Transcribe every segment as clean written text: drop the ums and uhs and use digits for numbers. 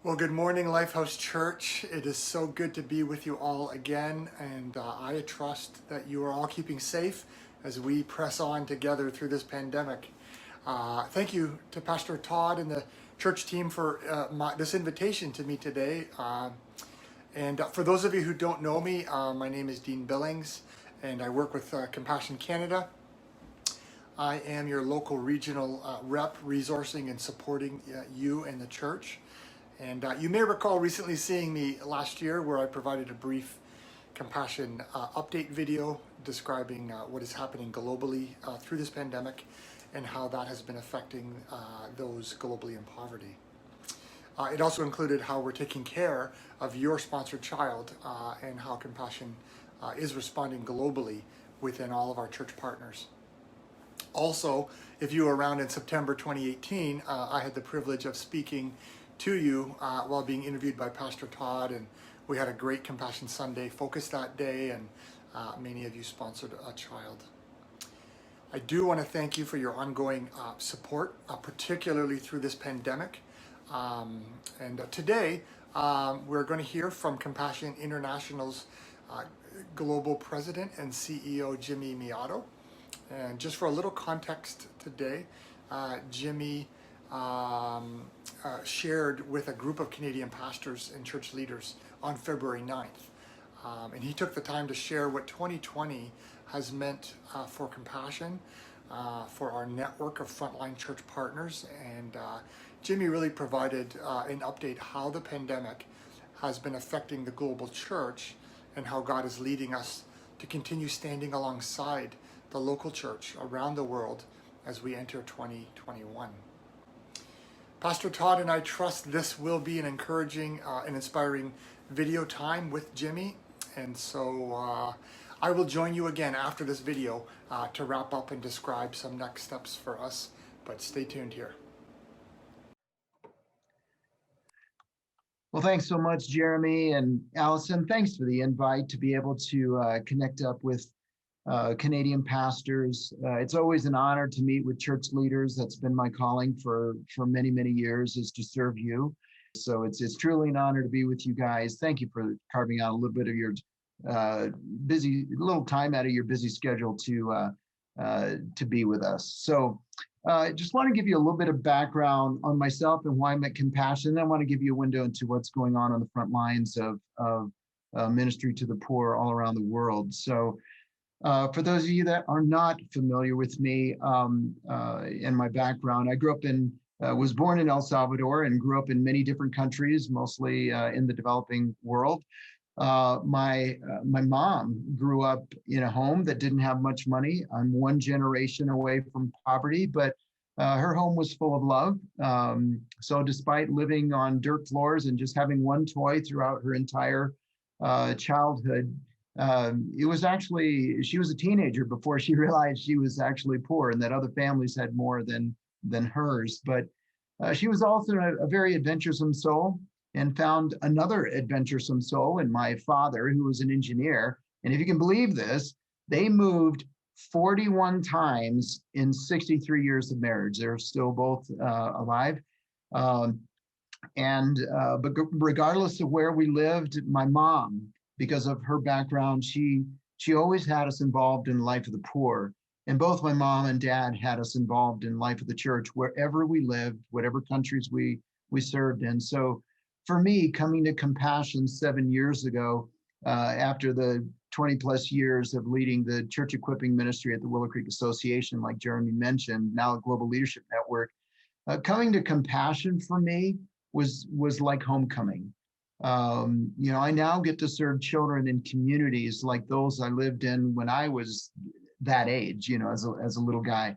Well, good morning, Lifehouse Church. It is so good to be with you all again, and I trust that you are all keeping safe as we press on together through this pandemic. Thank you to Pastor Todd and the church team for this invitation to me today. And for those of you who don't know me, my name is Dean Billings, and I work with Compassion Canada. I am your local regional rep, resourcing and supporting you and the church. And you may recall recently seeing me last year where I provided a brief compassion update video describing what is happening globally through this pandemic and how that has been affecting those globally in poverty. It also included how we're taking care of your sponsored child and how compassion is responding globally within all of our church partners. Also, if you were around in September 2018, I had the privilege of speaking to you while being interviewed by Pastor Todd, and we had a great Compassion Sunday focus that day, and many of you sponsored a child. I do want to thank you for your ongoing support, particularly through this pandemic. And today, we're going to hear from Compassion International's Global President and CEO, Jimmy Miato. And just for a little context today, Jimmy shared with a group of Canadian pastors and church leaders on February 9th. And he took the time to share what 2020 has meant for Compassion, for our network of frontline church partners. And Jimmy really provided an update how the pandemic has been affecting the global church and how God is leading us to continue standing alongside the local church around the world as we enter 2021. Pastor Todd and I trust this will be an encouraging and inspiring video time with Jimmy. And so I will join you again after this video to wrap up and describe some next steps for us. But stay tuned here. Well, thanks so much, Jeremy and Allison. Thanks for the invite to be able to connect up with Canadian pastors. It's always an honor to meet with church leaders. That's been my calling for many, many years, is to serve you. So it's truly an honor to be with you guys. Thank you for carving out a little bit of your little time out of your busy schedule to be with us. So I just want to give you a little bit of background on myself and why I'm at Compassion. I want to give you a window into what's going on the front lines of ministry to the poor all around the world. So for those of you that are not familiar with me and my background, I was born in El Salvador and grew up in many different countries, mostly in the developing world. My mom grew up in a home that didn't have much money. I'm one generation away from poverty, but her home was full of love. So despite living on dirt floors and just having one toy throughout her entire childhood, it was actually, she was a teenager before she realized she was actually poor and that other families had more than hers. But she was also a very adventuresome soul and found another adventuresome soul in my father, who was an engineer. And if you can believe this, they moved 41 times in 63 years of marriage. They're still both alive. But regardless of where we lived, my mom, because of her background, she always had us involved in the life of the poor. And both my mom and dad had us involved in life of the church, wherever we lived, whatever countries we served in. So for me, coming to Compassion 7 years ago, after the 20 plus years of leading the church equipping ministry at the Willow Creek Association, like Jeremy mentioned, now a Global Leadership Network, coming to Compassion for me was like homecoming. I now get to serve children in communities like those I lived in when I was that age, as a little guy.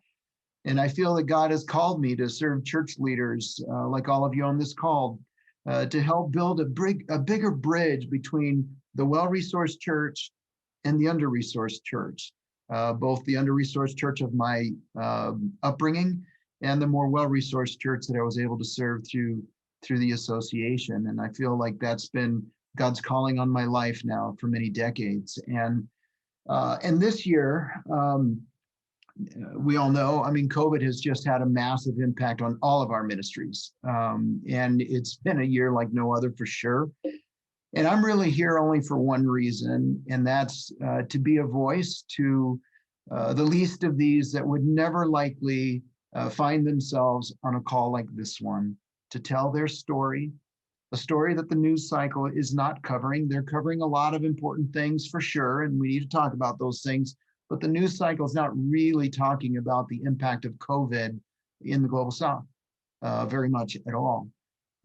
And I feel that God has called me to serve church leaders, like all of you on this call, to help build a bigger bridge between the well-resourced church and the under-resourced church, both the under-resourced church of my upbringing and the more well-resourced church that I was able to serve through the association. And I feel like that's been God's calling on my life now for many decades. And this year, we all know, I mean, COVID has just had a massive impact on all of our ministries. And it's been a year like no other for sure. And I'm really here only for one reason, and that's to be a voice to the least of these that would never likely find themselves on a call like this one, to tell their story, a story that the news cycle is not covering. They're covering a lot of important things for sure, and we need to talk about those things, but the news cycle is not really talking about the impact of COVID in the global South very much at all.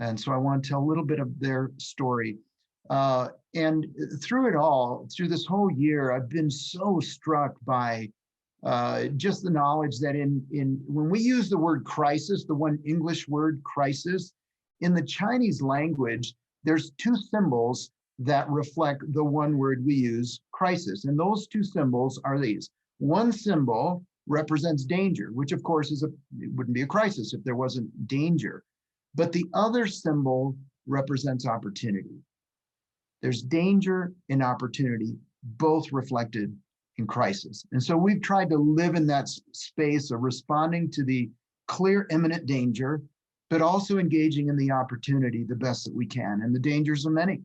And so I want to tell a little bit of their story. And through it all, through this whole year, I've been so struck by just the knowledge that in when we use the word crisis, the one English word crisis, in the Chinese language, there's two symbols that reflect the one word we use, crisis. And those two symbols are these. One symbol represents danger, which of course it wouldn't be a crisis if there wasn't danger. But the other symbol represents opportunity. There's danger and opportunity, both reflected in crisis. And so we've tried to live in that space of responding to the clear imminent danger, but also engaging in the opportunity the best that we can. And the dangers are many.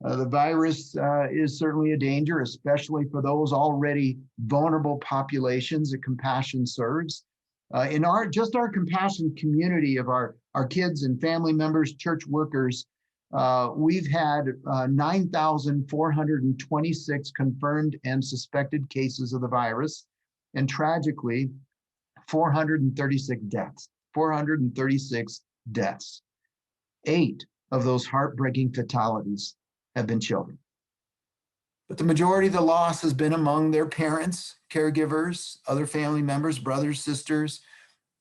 The virus is certainly a danger, especially for those already vulnerable populations that Compassion serves. In our Compassion community of our kids and family members, church workers, we've had 9,426 confirmed and suspected cases of the virus, and tragically, 436 deaths. 436 deaths. 8 of those heartbreaking fatalities have been children. But the majority of the loss has been among their parents, caregivers, other family members, brothers, sisters,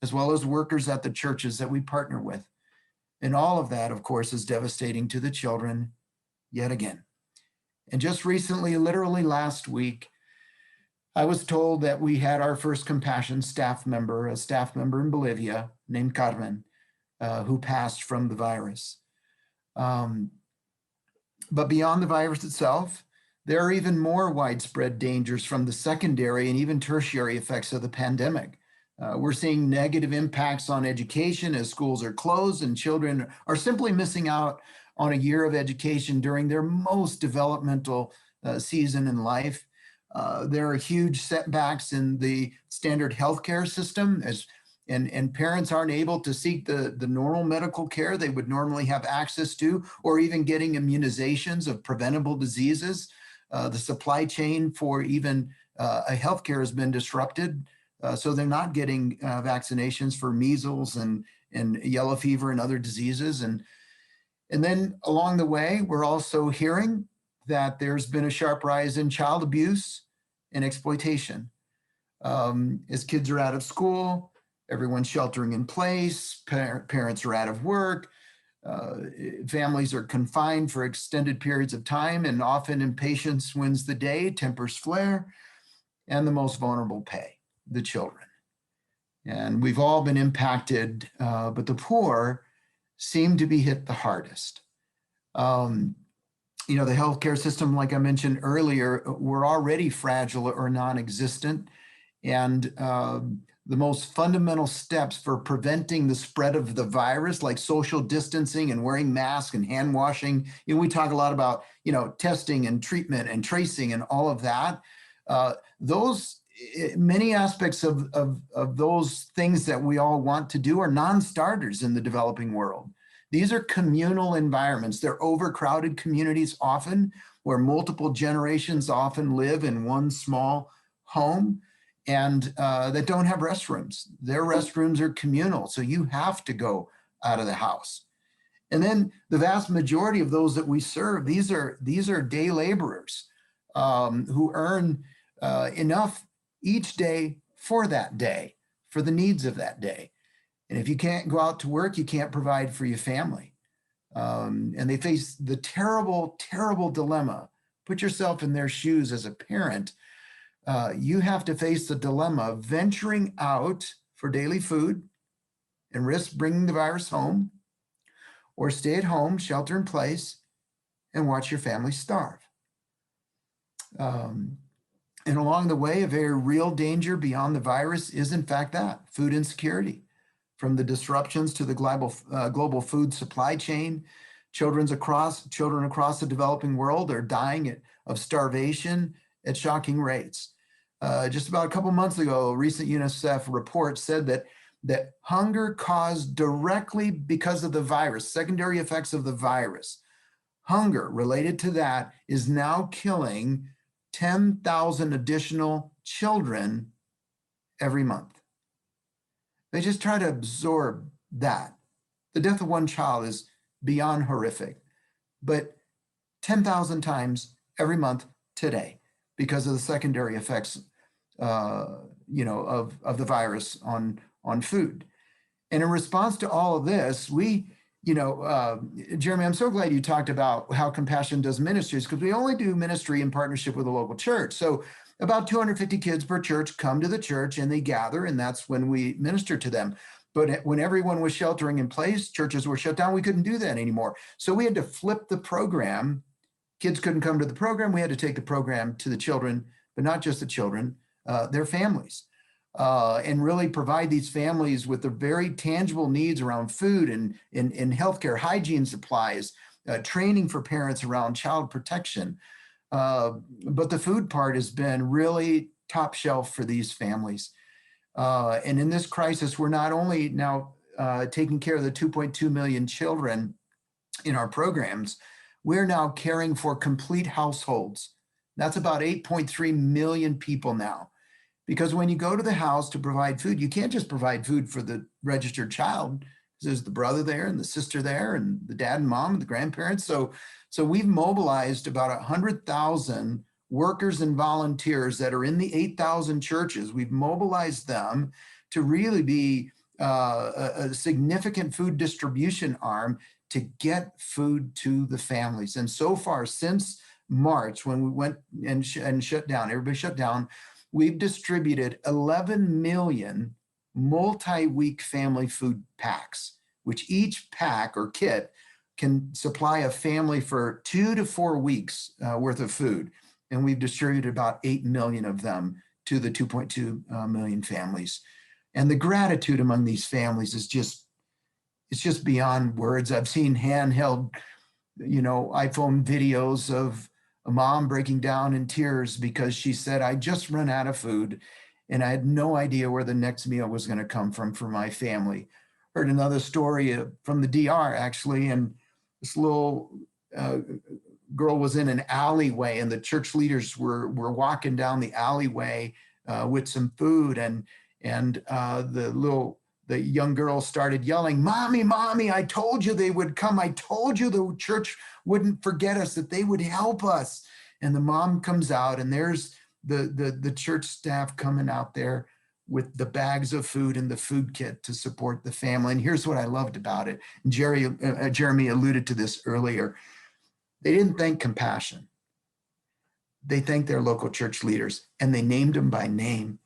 as well as workers at the churches that we partner with. And all of that, of course, is devastating to the children yet again. And just recently, literally last week, I was told that we had our first Compassion staff member, a staff member in Bolivia named Carmen, who passed from the virus. But beyond the virus itself, there are even more widespread dangers from the secondary and even tertiary effects of the pandemic. We're seeing negative impacts on education as schools are closed and children are simply missing out on a year of education during their most developmental season in life. There are huge setbacks in the standard healthcare system and parents aren't able to seek the normal medical care they would normally have access to, or even getting immunizations of preventable diseases. The supply chain for even a healthcare has been disrupted. So they're not getting vaccinations for measles and yellow fever and other diseases. And then along the way, we're also hearing that there's been a sharp rise in child abuse and exploitation. As kids are out of school, everyone's sheltering in place, parents are out of work, families are confined for extended periods of time, and often impatience wins the day, tempers flare, and the most vulnerable pay, the children. And we've all been impacted, but the poor seem to be hit the hardest. The healthcare system, like I mentioned earlier, we're already fragile or non-existent. And the most fundamental steps for preventing the spread of the virus, like social distancing and wearing masks and hand washing, we talk a lot about, testing and treatment and tracing and all of that. Many aspects of those things that we all want to do are non-starters in the developing world. These are communal environments. They're overcrowded communities often, where multiple generations often live in one small home and that don't have restrooms. Their restrooms are communal, so you have to go out of the house. And then the vast majority of those that we serve, these are day laborers who earn enough each day for that day, for the needs of that day. And if you can't go out to work, you can't provide for your family. And they face the terrible, terrible dilemma. Put yourself in their shoes as a parent. You have to face the dilemma of venturing out for daily food and risk bringing the virus home, or stay at home, shelter in place, and watch your family starve. And along the way, a very real danger beyond the virus is in fact that food insecurity. From the disruptions to the global food supply chain, children across the developing world are dying of starvation at shocking rates. Just about a couple months ago, a recent UNICEF report said that hunger caused directly because of the virus, secondary effects of the virus, hunger related to that is now killing 10,000 additional children every month. They just try to absorb that. The death of one child is beyond horrific, but 10,000 times every month today because of the secondary effects, of the virus on food. And in response to all of this, Jeremy, I'm so glad you talked about how Compassion does ministries, because we only do ministry in partnership with a local church. So about 250 kids per church come to the church and they gather, and that's when we minister to them. But when everyone was sheltering in place, churches were shut down, we couldn't do that anymore. So we had to flip the program. Kids couldn't come to the program. We had to take the program to the children, but not just the children, their families. And really provide these families with the very tangible needs around food and healthcare, hygiene supplies, training for parents around child protection. But the food part has been really top shelf for these families. And in this crisis, we're not only now taking care of the 2.2 million children in our programs, we're now caring for complete households. That's about 8.3 million people now. Because when you go to the house to provide food, you can't just provide food for the registered child. There's the brother there and the sister there and the dad and mom and the grandparents. So we've mobilized about 100,000 workers and volunteers that are in the 8,000 churches. We've mobilized them to really be a significant food distribution arm to get food to the families. And so far, since March, when we went and shut down, everybody shut down, we've distributed 11 million multi-week family food packs, which each pack or kit can supply a family for 2 to 4 weeks worth of food. And we've distributed about 8 million of them to the 2.2 million families. And the gratitude among these families is just beyond words. I've seen handheld, iPhone videos of a mom breaking down in tears because she said, I just run out of food and I had no idea where the next meal was going to come from for my family. Heard another story from the DR actually, and this little girl was in an alleyway and the church leaders were walking down the alleyway with some food, and the young girl started yelling, Mommy, I told you they would come. I told you the church wouldn't forget us, that they would help us. And the mom comes out and there's the church staff coming out there with the bags of food and the food kit to support the family. And here's what I loved about it. Jeremy alluded to this earlier. They didn't thank Compassion. They thanked their local church leaders and they named them by name.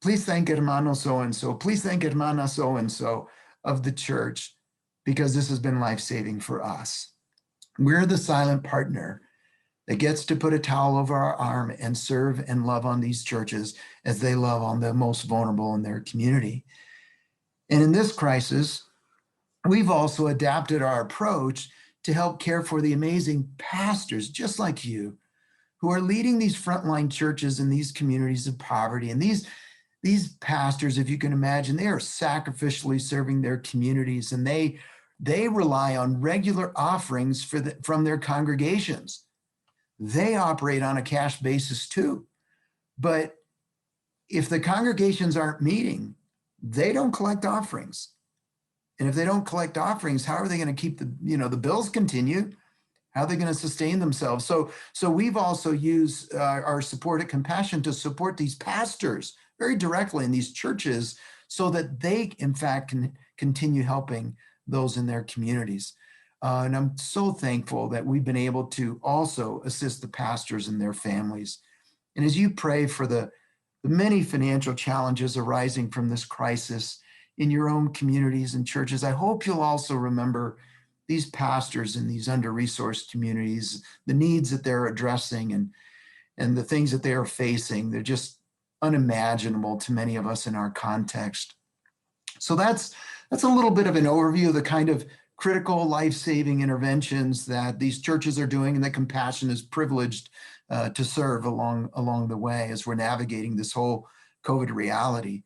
Please thank hermano so-and-so. Please thank hermana so-and-so of the church, because this has been life-saving for us. We're the silent partner that gets to put a towel over our arm and serve and love on these churches as they love on the most vulnerable in their community. And in this crisis, we've also adapted our approach to help care for the amazing pastors just like you who are leading these frontline churches in these communities of poverty. And these pastors, if you can imagine, they are sacrificially serving their communities, and they rely on regular offerings from their congregations. They operate on a cash basis too. But if the congregations aren't meeting, they don't collect offerings. And if they don't collect offerings, how are they going to keep the bills continue? How are they going to sustain themselves? So we've also used our support at Compassion to support these pastors very directly in these churches so that they, in fact, can continue helping those in their communities. And I'm so thankful that we've been able to also assist the pastors and their families. And as you pray for the many financial challenges arising from this crisis in your own communities and churches, I hope you'll also remember these pastors in these under-resourced communities, the needs that they're addressing, and the things that they are facing, they're just unimaginable to many of us in our context. So that's a little bit of an overview of the kind of critical life-saving interventions that these churches are doing and that Compassion is privileged to serve along the way as we're navigating this whole COVID reality.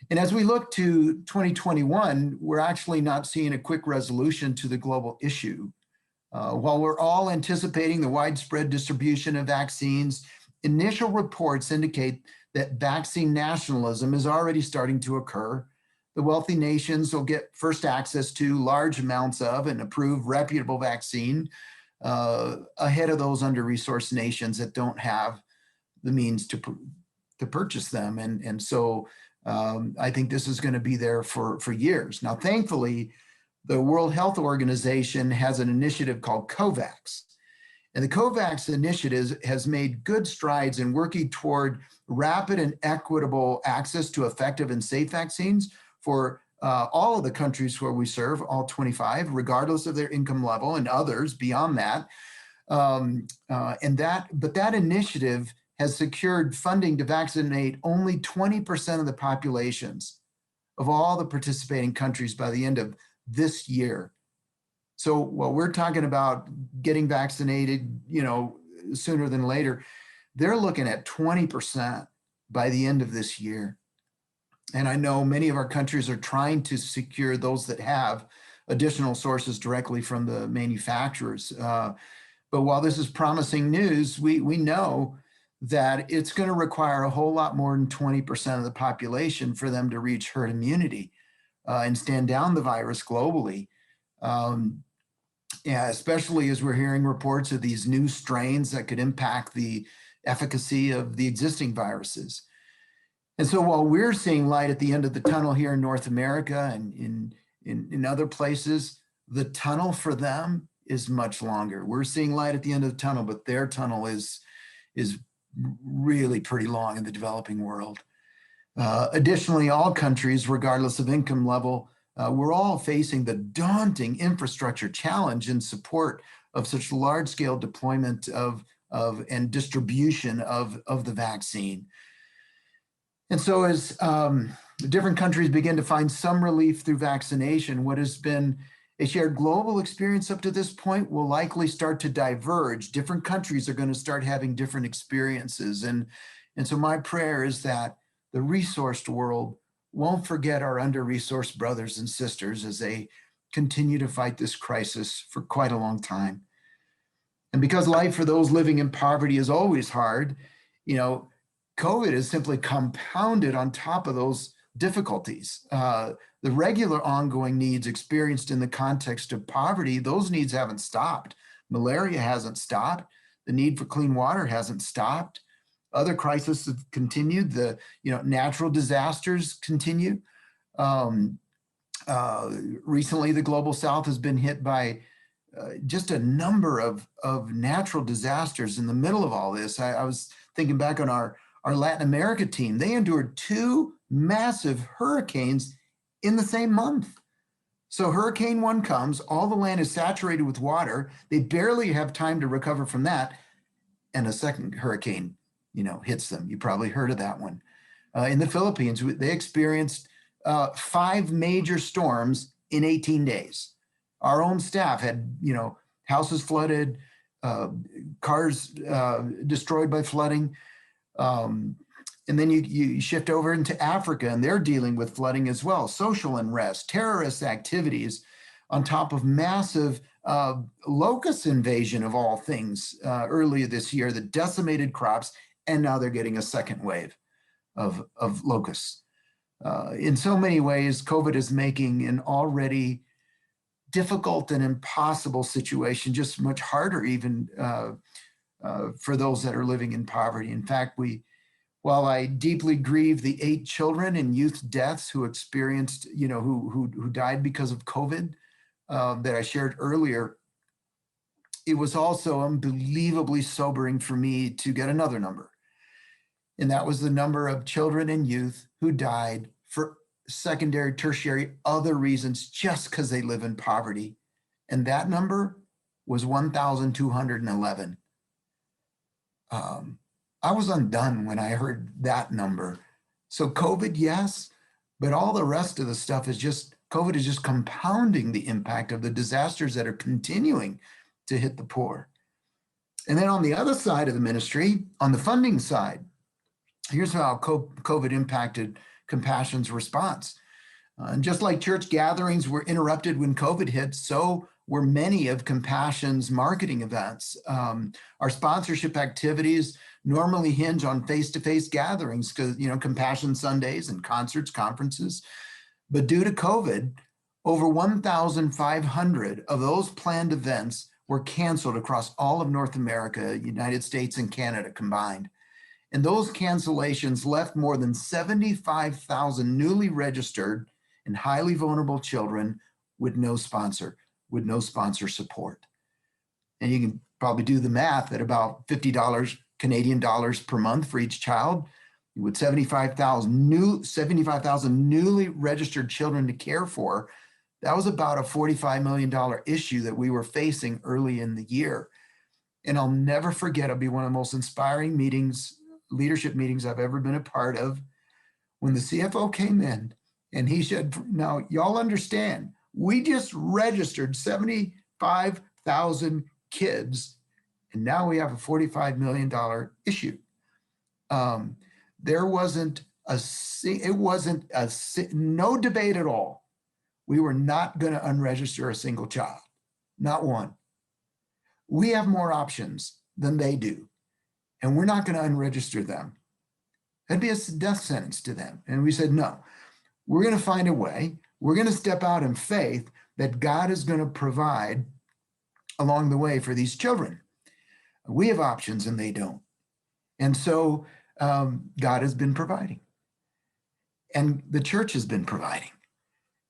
And as we look to 2021, we're actually not seeing a quick resolution to the global issue. While we're all anticipating the widespread distribution of vaccines, initial reports indicate that vaccine nationalism is already starting to occur. The wealthy nations will get first access to large amounts of an approved reputable vaccine ahead of those under-resourced nations that don't have the means to purchase them. And so I think this is going to be there for years. Now, thankfully, the World Health Organization has an initiative called COVAX. And the COVAX initiative has made good strides in working toward rapid and equitable access to effective and safe vaccines for all of the countries where we serve, all 25, regardless of their income level, and others beyond that. But that initiative has secured funding to vaccinate only 20% of the populations of all the participating countries by the end of this year. So while we're talking about getting vaccinated, sooner than later, they're looking at 20% by the end of this year. And I know many of our countries are trying to secure those that have additional sources directly from the manufacturers. But while this is promising news, we know that it's going to require a whole lot more than 20% of the population for them to reach herd immunity and stand down the virus globally. Yeah, especially as we're hearing reports of these new strains that could impact the efficacy of the existing viruses. And so while we're seeing light at the end of the tunnel here in North America and in other places, the tunnel for them is much longer. We're seeing light at the end of the tunnel, but their tunnel is really pretty long in the developing world. Additionally, all countries, regardless of income level, we're all facing the daunting infrastructure challenge in support of such large-scale deployment of and distribution of the vaccine. And so as different countries begin to find some relief through vaccination, what has been a shared global experience up to this point will likely start to diverge. Different countries are going to start having different experiences. And so my prayer is that the resourced world won't forget our under-resourced brothers and sisters as they continue to fight this crisis for quite a long time. And because life for those living in poverty is always hard, COVID is simply compounded on top of those difficulties. The regular ongoing needs experienced in the context of poverty, those needs haven't stopped. Malaria hasn't stopped. The need for clean water hasn't stopped. Other crises have continued. The natural disasters continue. Recently, the Global South has been hit by just a number of natural disasters in the middle of all this. I was thinking back on our Latin America team. They endured 2 massive hurricanes in the same month. So Hurricane 1 comes, all the land is saturated with water. They barely have time to recover from that. And a second hurricane, hits them. You probably heard of that one. In the Philippines, they experienced 5 major storms in 18 days. Our own staff had, houses flooded, cars destroyed by flooding. And then you shift over into Africa, and they're dealing with flooding as well, social unrest, terrorist activities, on top of massive locust invasion of all things earlier this year that decimated crops, and now they're getting a second wave of locusts. In so many ways, COVID is making an already difficult and impossible situation just much harder even for those that are living in poverty. In fact, while I deeply grieve the 8 children and youth deaths who experienced, who died because of COVID that I shared earlier, it was also unbelievably sobering for me to get another number. And that was the number of children and youth who died for secondary, tertiary, other reasons just because they live in poverty. And that number was 1,211. I was undone when I heard that number. So COVID, yes, but all the rest of the stuff is just, COVID is just compounding the impact of the disasters that are continuing to hit the poor. And then on the other side of the ministry, on the funding side, here's how COVID impacted Compassion's response. And just like church gatherings were interrupted when COVID hit, so were many of Compassion's marketing events. Our sponsorship activities normally hinge on face-to-face gatherings because, Compassion Sundays and concerts, conferences. But due to COVID, over 1,500 of those planned events were canceled across all of North America, United States, and Canada combined. And those cancellations left more than 75,000 newly registered and highly vulnerable children with no sponsor support. And you can probably do the math at about $50 Canadian dollars per month for each child. With 75,000 newly registered children to care for, that was about a $45 million issue that we were facing early in the year. And I'll never forget, it'll be one of the most inspiring leadership meetings I've ever been a part of, when the CFO came in and he said, now y'all understand, we just registered 75,000 kids and now we have a $45 million issue. There wasn't no debate at all. We were not going to unregister a single child, not one. We have more options than they do, and we're not going to unregister them. That'd be a death sentence to them. And we said, no, we're going to find a way. We're going to step out in faith that God is going to provide along the way for these children. We have options and they don't. And so God has been providing, and the church has been providing.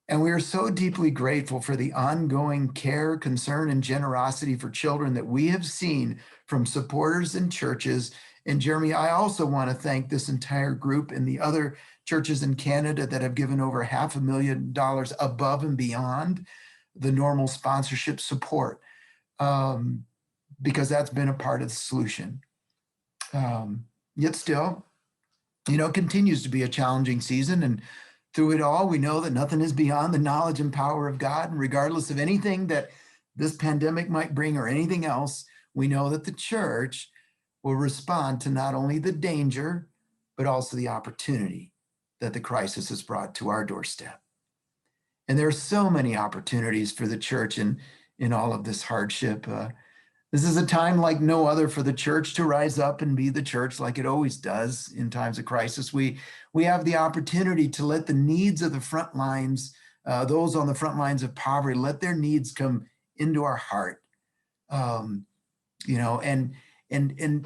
And we are so deeply grateful for the ongoing care, concern, and generosity for children that we have seen from supporters and churches. And Jeremy, I also want to thank this entire group and the other churches in Canada that have given over $500,000 above and beyond the normal sponsorship support, because that's been a part of the solution. Yet still, it continues to be a challenging season. And through it all, we know that nothing is beyond the knowledge and power of God. And regardless of anything that this pandemic might bring or anything else, we know that the church will respond to not only the danger, but also the opportunity that the crisis has brought to our doorstep. And there are so many opportunities for the church in all of this hardship. This is a time like no other for the church to rise up and be the church like it always does in times of crisis. We have the opportunity to let the needs of the front lines, those on the front lines of poverty, let their needs come into our heart. And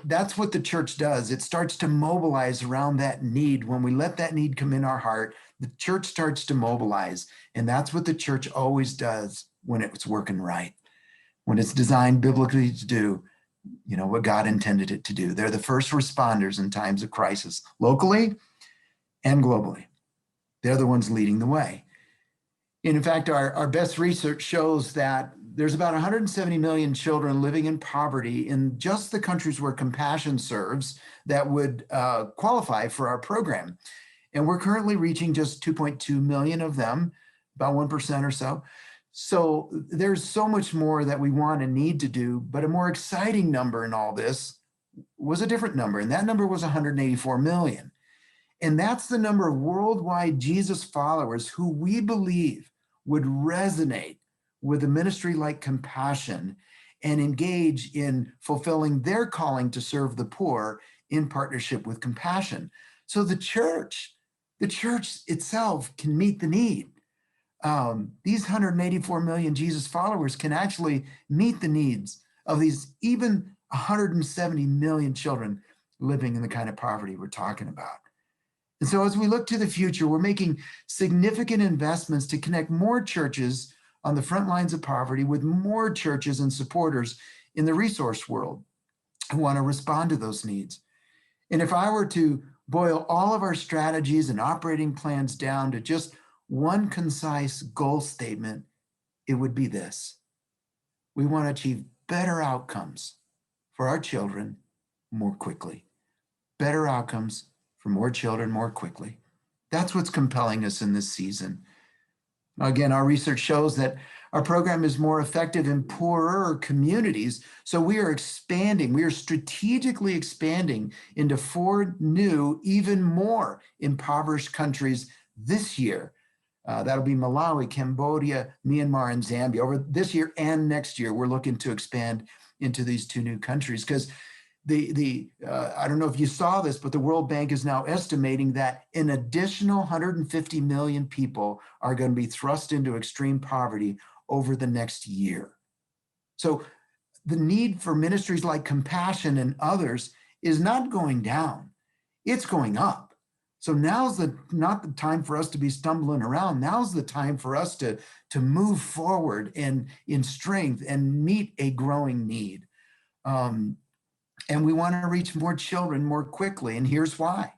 that's what the church does. It starts to mobilize around that need. When we let that need come in our heart, the church starts to mobilize. And that's what the church always does when it's working right, when it's designed biblically to do, what God intended it to do. They're the first responders in times of crisis, locally and globally. They're the ones leading the way. And in fact, our best research shows that there's about 170 million children living in poverty in just the countries where Compassion serves that would qualify for our program. And we're currently reaching just 2.2 million of them, about 1% or so. So there's so much more that we want and need to do, but a more exciting number in all this was a different number, and that number was 184 million. And that's the number of worldwide Jesus followers who we believe would resonate with a ministry like Compassion and engage in fulfilling their calling to serve the poor in partnership with Compassion. So the church itself can meet the need. These 184 million Jesus followers can actually meet the needs of these even 170 million children living in the kind of poverty we're talking about. And so as we look to the future, we're making significant investments to connect more churches on the front lines of poverty with more churches and supporters in the resource world who want to respond to those needs. And if I were to boil all of our strategies and operating plans down to just one concise goal statement, it would be this: we want to achieve better outcomes for our children more quickly. better outcomes for more children more quickly. That's what's compelling us in this season. Again, our research shows that our program is more effective in poorer communities. So we are expanding, we are strategically expanding into 4 new, even more impoverished countries this year. That'll be Malawi, Cambodia, Myanmar, and Zambia. Over this year and next year, we're looking to expand into these 2 new countries because I don't know if you saw this, but the World Bank is now estimating that an additional 150 million people are going to be thrust into extreme poverty over the next year. So the need for ministries like Compassion and others is not going down, it's going up. So now's not the time for us to be stumbling around. Now's the time for us to move forward and in strength and meet a growing need. And we want to reach more children more quickly. And here's why.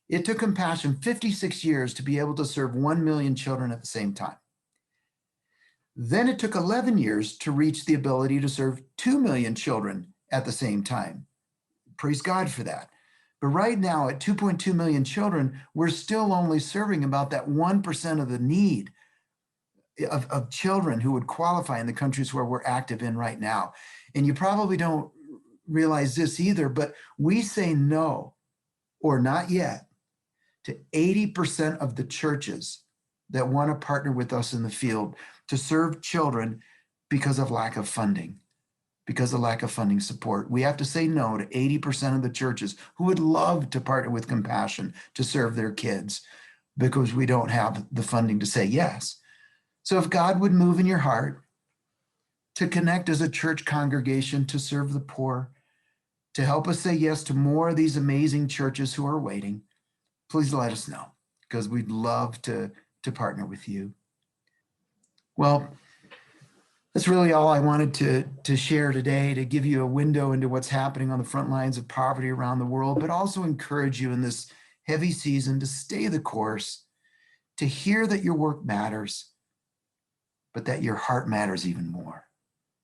It took Compassion 56 years to be able to serve 1 million children at the same time. Then it took 11 years to reach the ability to serve 2 million children at the same time. Praise God for that. But right now, at 2.2 million children, we're still only serving about that 1% of the need of children who would qualify in the countries where we're active in right now. And you probably don't realize this either, but we say no or not yet to 80% of the churches that want to partner with us in the field to serve children because of lack of funding, because of lack of funding support. We have to say no to 80% of the churches who would love to partner with Compassion to serve their kids because we don't have the funding to say yes. So if God would move in your heart to connect as a church congregation to serve the poor, to help us say yes to more of these amazing churches who are waiting, please let us know because we'd love to partner with you. Well, that's really all I wanted to share today, to give you a window into what's happening on the front lines of poverty around the world, but also encourage you in this heavy season to stay the course, to hear that your work matters, but that your heart matters even more,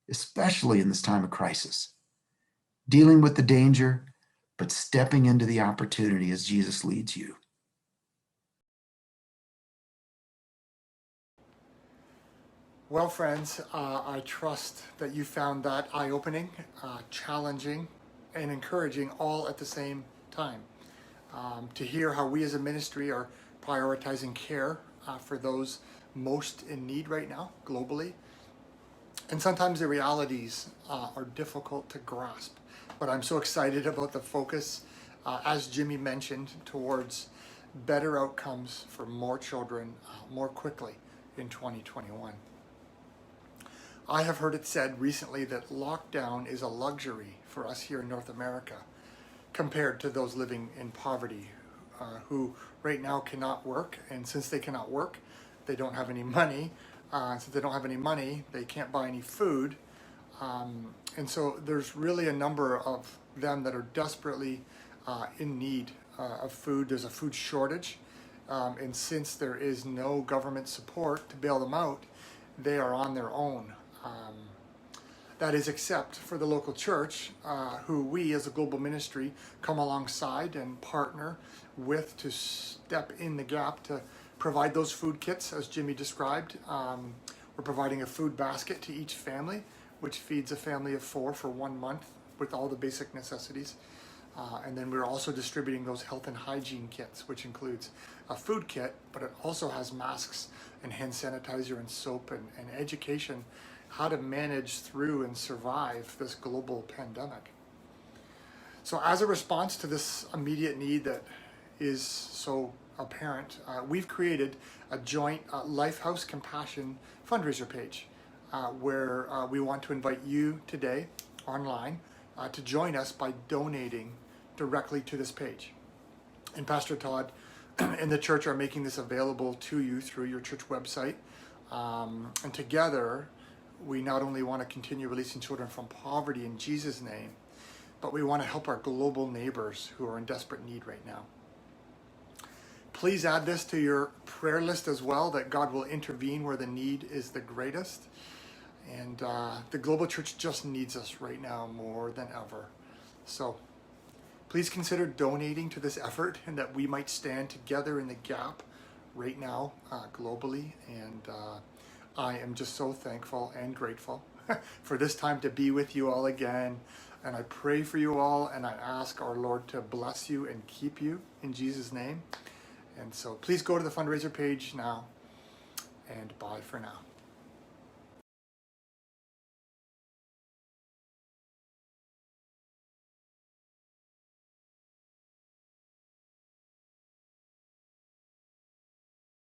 especially in this time of crisis. Dealing with the danger, but stepping into the opportunity as Jesus leads you. Well, friends, I trust that you found that eye-opening, challenging, and encouraging all at the same time. To hear how we as a ministry are prioritizing care for those most in need right now, globally. And sometimes the realities are difficult to grasp. But I'm so excited about the focus, as Jimmy mentioned, towards better outcomes for more children more quickly in 2021. I have heard it said recently that lockdown is a luxury for us here in North America compared to those living in poverty who right now cannot work. And since they cannot work, they don't have any money. Since they don't have any money, they can't buy any food. And so there's really a number of them that are desperately in need of food. There's a food shortage. And since there is no government support to bail them out, they are on their own. That is except for the local church, who we as a global ministry come alongside and partner with to step in the gap to provide those food kits as Jimmy described. We're providing a food basket to each family, which feeds a family of 4 for 1 month with all the basic necessities. And then we're also distributing those health and hygiene kits, which includes a food kit, but it also has masks and hand sanitizer and soap and education, how to manage through and survive this global pandemic. So as a response to this immediate need that is so apparent, we've created a joint Lifehouse Compassion fundraiser page where we want to invite you today online to join us by donating directly to this page. And Pastor Todd and the church are making this available to you through your church website. And together, we not only want to continue releasing children from poverty in Jesus' name, but we want to help our global neighbors who are in desperate need right now. Please add this to your prayer list as well, that God will intervene where the need is the greatest. And the global church just needs us right now more than ever. So please consider donating to this effort and that we might stand together in the gap right now globally. And I am just so thankful and grateful for this time to be with you all again. And I pray for you all, and I ask our Lord to bless you and keep you in Jesus' name. And so please go to the fundraiser page now, and bye for now.